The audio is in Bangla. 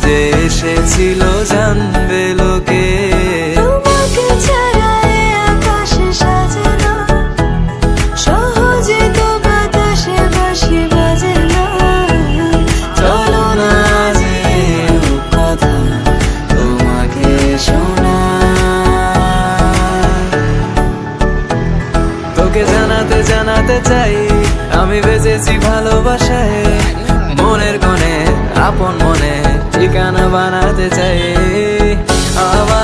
যে এসেছিল জানবে লোকে। তোমাকে ছাড়া এ আকাশে সাজে না, সহজে তো বাতাসে বাঁশি বাজে না। চলো না আজ এই কথা তোমাকে শোনাই। তোকে জানাতে জানাতে চাই আমি বেঁচেছি ভালোবাসায়। মনের কোণে আপন মনে ঠিকানা বানাতে চাই। আমার